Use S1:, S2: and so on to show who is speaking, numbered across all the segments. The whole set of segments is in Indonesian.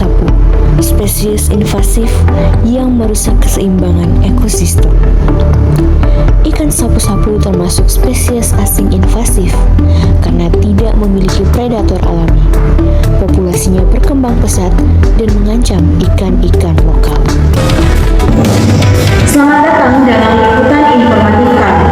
S1: sapu-sapu, spesies invasif yang merusak keseimbangan ekosistem. Ikan sapu-sapu termasuk spesies asing invasif karena tidak memiliki predator alami. Populasinya berkembang pesat dan mengancam ikan-ikan lokal.
S2: Selamat datang dalam liputan informatif kami.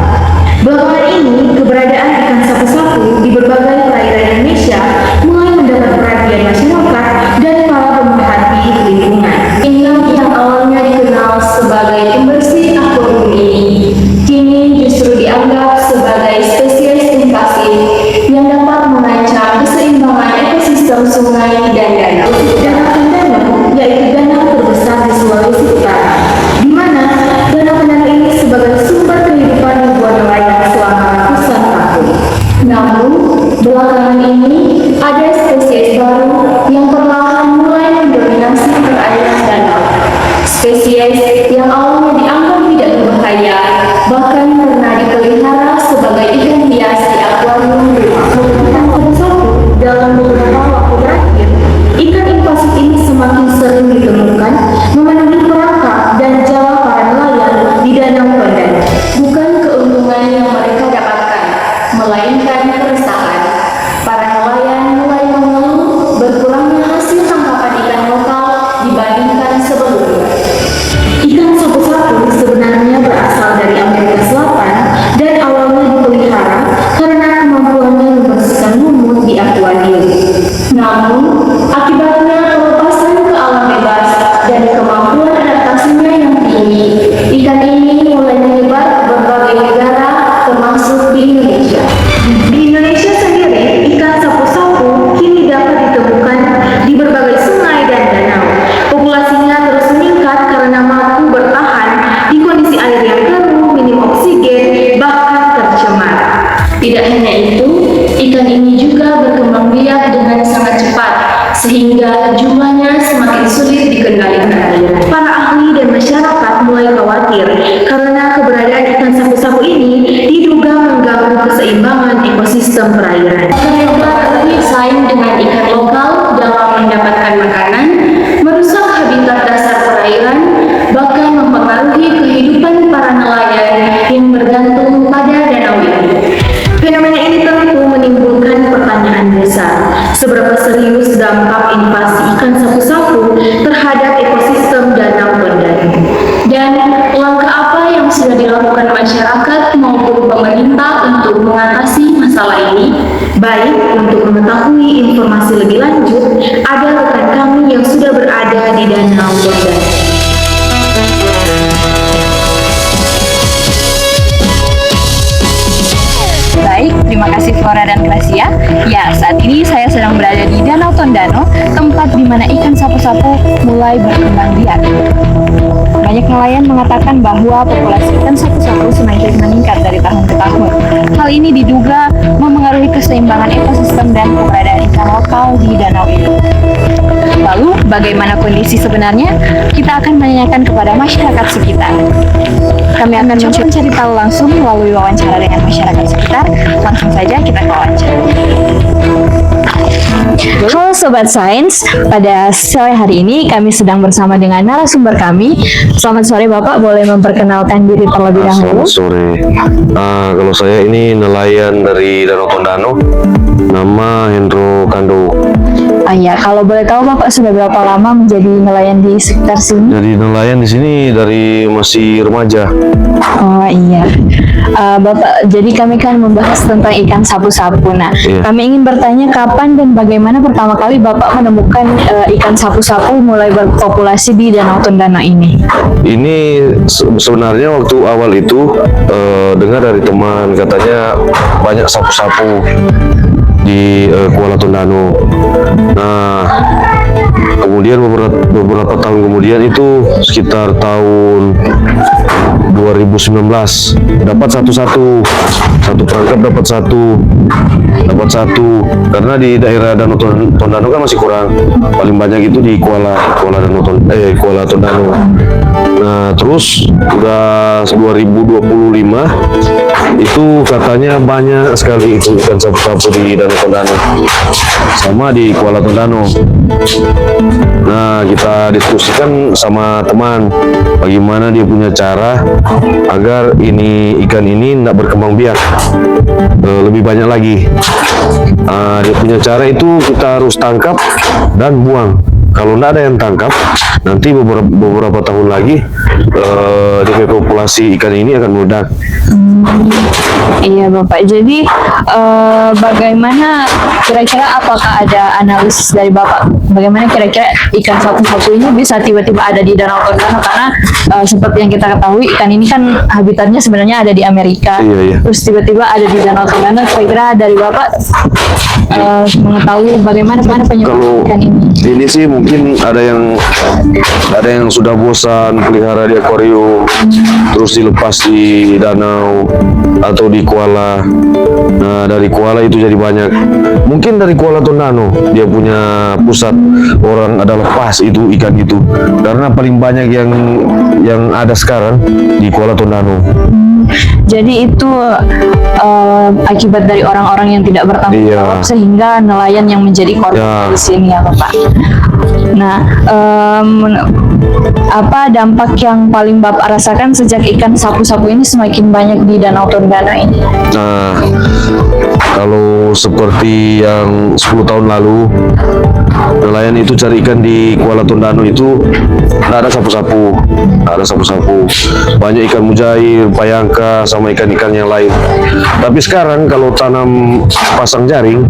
S2: Belakangan ini, keberadaan ikan sapu-sapu di berbagai perairan Indonesia mulai mendapat perhatian masyarakat dan para pemerhati lingkungan. Ikan yang awalnya dikenal sebagai pembersih akuarium ini, kini justru dianggap sebagai spesies invasif yang dapat mengancam keseimbangan ekosistem sungai dan danau. Danau Tondano yaitu danau terbesar di Sulawesi Utara, di mana danau Tondano ini sebagai sumber kehidupan ribuan nelayan selama ratusan tahun. Namun, belakangan ini ada spesies baru yang perlahan mulai mendominasi perairan danau. Spesies yang awalnya dianggap tidak berbahaya, bahkan pernah dipelihara sebagai ikan hias di akuarium rumah. Dalam beberapa waktu terakhir, ikan invasif ini semakin sering ditemukan memenuhi perangkap dan jala para nelayan di Danau Tondano. Bukan keuntungan yang mereka dapatkan, melainkan keresahan. Para nelayan mulai mengeluh berkurangnya hasil tangkapan ikan lokal dibandingkan sebelumnya. Ikan sapu-sapu sebenarnya berasal dari Amerika Selatan dan awalnya dipelihara karena kemampuannya membersihkan lumut di akuarium. Namun, akibatnya pelepasan ke alam bebas dan kemampuan adaptasinya yang tinggi, ikan ini mulai menyebar ke berbagai negara, termasuk di Indonesia. Di Indonesia sendiri, ikan sapu-sapu kini dapat ditemukan di berbagai sungai dan danau. Populasinya terus meningkat karena mampu bertahan di kondisi air yang keruh, minim oksigen, bahkan tercemar. Tidak hanya itu, ikan ini juga berkembang biak dengan sangat cepat, sehingga jumlahnya semakin sulit dikendalikan. Para ahli dan masyarakat mulai khawatir karena keberadaan ikan sapu-sapu ini diduga mengganggu keseimbangan ekosistem perairan. Mereka lebih saing dengan ikan lokal dalam mendapatkan makanan, merusak habitat dasar perairan, bahkan mempengaruhi kehidupan para nelayan yang bergantung pada danau ini. Fenomena ini tentu menimbulkan pertanyaan besar, seberapa serius dampak invasi ikan sapu-sapu terhadap ekosistem Danau Tondano, dan langkah apa yang sudah dilakukan masyarakat maupun pemerintah untuk mengatasi masalah ini. Baik, untuk mengetahui informasi lebih lanjut, ada rekan kami yang sudah berada di Danau Tondano.
S3: Baik, terima kasih Flora dan Gracia. Ya, saat ini saya sedang berada di Danau Tondano, tempat di mana ikan sapu-sapu mulai berkembang biak. Banyak nelayan mengatakan bahwa populasi ikan sapu-sapu semakin meningkat dari tahun ke tahun. Hal ini diduga memengaruhi keseimbangan ekosistem dan keberadaan ikan lokal di danau ini. Lalu, bagaimana kondisi sebenarnya? Kita akan menanyakan kepada masyarakat sekitar. Kami akan mencoba mencari tahu langsung melalui wawancara dengan masyarakat sekitar. Langsung saja kita ke wawancara.
S1: Halo Sobat Sains, pada sore hari ini kami sedang bersama dengan narasumber kami. Selamat sore Bapak, boleh memperkenalkan diri terlebih dahulu?
S4: Selamat sore. Kalau saya ini nelayan dari Danau Tondano, nama Hendro Kando.
S1: Ya, kalau boleh tahu Bapak sudah berapa lama menjadi nelayan di sekitar sini?
S4: Jadi nelayan di sini dari masih remaja.
S1: Oh iya, Bapak, jadi kami kan membahas tentang ikan sapu-sapu. Nah,
S4: Iya.
S1: kami ingin bertanya kapan dan bagaimana pertama kali Bapak menemukan ikan sapu-sapu mulai berpopulasi di Danau Tondano ini?
S4: Ini sebenarnya waktu awal itu dengar dari teman katanya banyak sapu-sapu di Kuala Tondano. Nah, kemudian beberapa beberapa tahun kemudian itu sekitar tahun 2019 dapat satu perangkap dapat satu karena di daerah Danau Tondano kan masih kurang, paling banyak itu di Kuala Tondano. Nah terus udah 2025 itu katanya banyak sekali ikan sapu-sapu di Danau Tondano sama di Kuala Tondano. Nah kita diskusikan sama teman bagaimana dia punya cara agar ikan ini tidak berkembang biak lebih banyak lagi. Dia punya cara itu kita harus tangkap dan buang. Kalau tidak ada yang tangkap, nanti beberapa tahun lagi populasi ikan ini akan meledak.
S1: Iya Bapak, jadi bagaimana kira-kira, apakah ada analisis dari Bapak bagaimana kira-kira ikan sapu-sapu ini bisa tiba-tiba ada di Danau Tondano? Karena seperti yang kita ketahui ikan ini kan habitatnya sebenarnya ada di Amerika.
S4: Iya.
S1: Terus tiba-tiba ada di Danau Tondano. Kira-kira dari Bapak mengetahui bagaimana penyebab ikan ini?
S4: Ini sih mungkin ada yang sudah bosan pelihara di akuarium terus dilepas di danau atau di Kuala. Nah dari Kuala itu jadi banyak, mungkin dari Kuala Tondano dia punya pusat, orang ada lepas itu ikan gitu, karena paling banyak yang ada sekarang di Kuala Tondano.
S1: Jadi itu akibat dari orang-orang yang tidak bertanggung jawab, sehingga nelayan yang menjadi korban di sini ya Bapak. Nah, apa dampak yang paling Bapak rasakan sejak ikan sapu-sapu ini semakin banyak di Danau Tondano ini?
S4: Nah, kalau seperti yang 10 tahun lalu nelayan itu cari ikan di Kuala Tondano itu nggak ada sapu-sapu, banyak ikan mujair, payangka, sama ikan-ikan yang lain. Tapi sekarang kalau tanam pasang jaring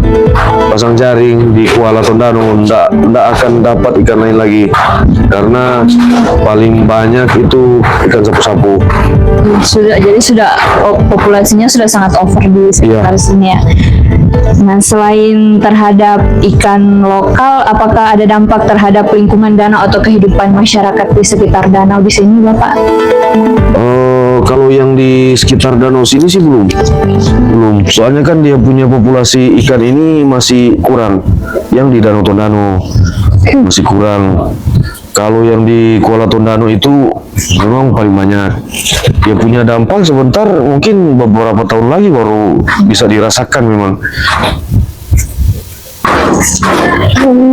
S4: di Kuala Tondano nggak akan dapat ikan lain lagi, karena paling banyak itu ikan sapu-sapu.
S1: Sudah populasinya sudah sangat over di sekitar sini ya. Nah, selain terhadap ikan lokal, apakah ada dampak terhadap lingkungan danau atau kehidupan masyarakat di sekitar danau di sini, Bapak?
S4: Kalau yang di sekitar danau sini sih belum. Soalnya kan dia punya populasi ikan ini masih kurang. Yang di Danau Tondano masih kurang. Kalau yang di Kuala Tondano itu memang paling banyak. Dia punya dampak sebentar, mungkin beberapa tahun lagi baru bisa dirasakan memang.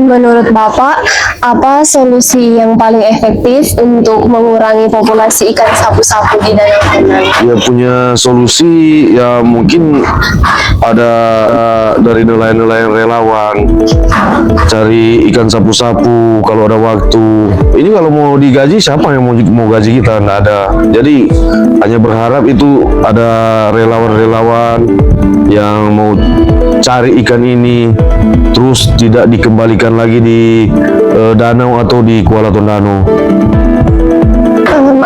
S5: Menurut Bapak, apa solusi yang paling efektif untuk mengurangi populasi ikan sapu-sapu di Danau Tondano?
S4: Dia punya solusi ya mungkin ada dari nelayan-nelayan relawan, cari ikan sapu-sapu kalau ada waktu. Ini kalau mau digaji, siapa yang mau gaji kita? Nggak ada. Jadi hanya berharap itu ada relawan-relawan yang mau cari ikan ini, terus tidak dikembalikan lagi di danau atau di Kuala Tondano.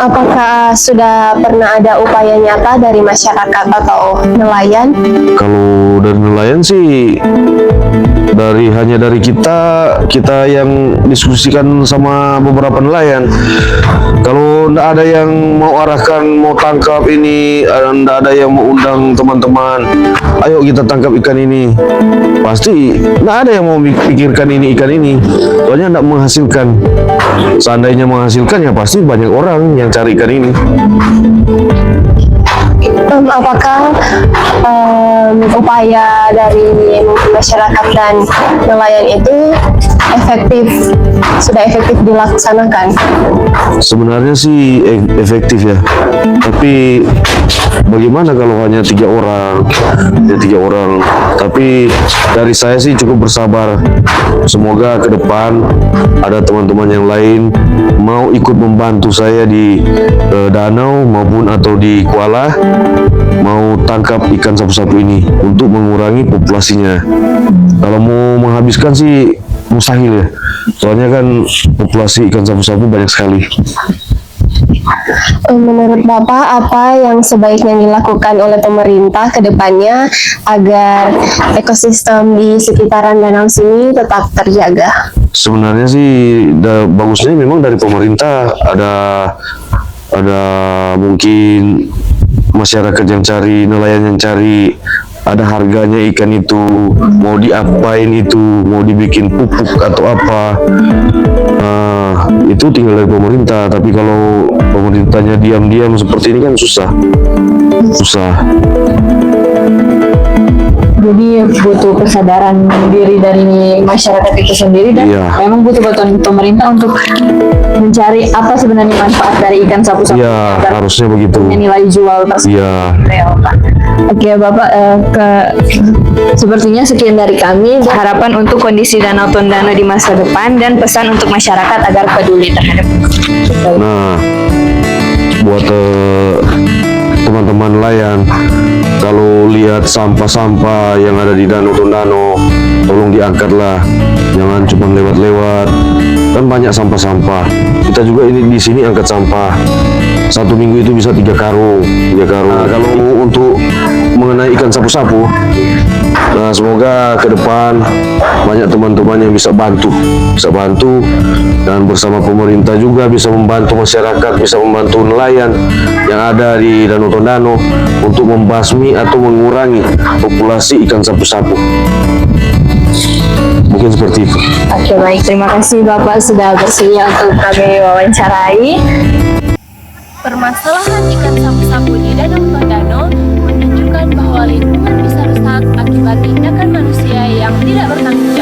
S5: Apakah sudah pernah ada upaya nyata dari masyarakat atau nelayan?
S4: Kalau dari nelayan sih hanya dari kita yang diskusikan sama beberapa nelayan. Kalau nggak ada yang mau arahkan, mau tangkap ini, nggak ada yang mau undang teman-teman, ayo kita tangkap ikan ini, pasti nggak ada yang mau pikirkan ini ikan ini, soalnya nggak menghasilkan. Seandainya menghasilkan ya pasti banyak orang yang cari ikan ini.
S5: Apakah upaya dari masyarakat dan nelayan itu sudah efektif dilaksanakan?
S4: Sebenarnya sih efektif ya, tapi bagaimana kalau hanya 3 orang? Tapi dari saya sih cukup bersabar. Semoga ke depan ada teman-teman yang lain mau ikut membantu saya di danau maupun atau di Kuala, mau tangkap ikan sapu-sapu ini untuk mengurangi populasinya. Kalau mau menghabiskan sih mustahil ya, soalnya kan populasi ikan sapu-sapu banyak sekali.
S5: Menurut Bapak, apa yang sebaiknya dilakukan oleh pemerintah ke depannya agar ekosistem di sekitaran danau sini tetap terjaga?
S4: Sebenarnya sih bagusnya memang dari pemerintah ada mungkin masyarakat yang cari, nelayan yang cari, ada harganya ikan itu, mau diapain itu, mau dibikin pupuk atau apa, itu tinggal dari pemerintah. Tapi kalau pemerintahnya diam-diam seperti ini kan susah.
S1: Jadi butuh kesadaran diri dari masyarakat itu sendiri dan
S4: Iya.
S1: memang butuh bantuan pemerintah untuk mencari apa sebenarnya manfaat dari ikan sapu-sapu
S4: Iya,
S1: agar
S4: harusnya begitu.
S1: punya nilai jual tersebut.
S4: Iya.
S1: Real, Pak. Oke Bapak, sepertinya sekian dari kami. Harapan untuk kondisi Danau Tondano di masa depan dan pesan untuk masyarakat agar peduli terhadap
S4: Nah, buat teman-teman nelayan, kalau lihat sampah-sampah yang ada di Danau Tondano, tolong diangkatlah, jangan cuma lewat-lewat. Kan banyak sampah-sampah. Kita juga ini di sini angkat sampah. Satu minggu itu bisa 3 karung. Nah, kalau untuk mengenai ikan sapu-sapu, nah semoga ke depan banyak teman-teman yang bisa bantu dan bersama pemerintah juga bisa membantu masyarakat, bisa membantu nelayan yang ada di Danau Tondano untuk membasmi atau mengurangi populasi ikan sapu-sapu. Mungkin seperti itu.
S1: Oke baik, terima kasih Bapak sudah bersedia untuk kami wawancarai.
S3: Permasalahan ikan sapu-sapu di Danau Tondano menunjukkan bahwa lingkungan bisa rusak akibat tindakan manusia yang tidak bertanggung jawab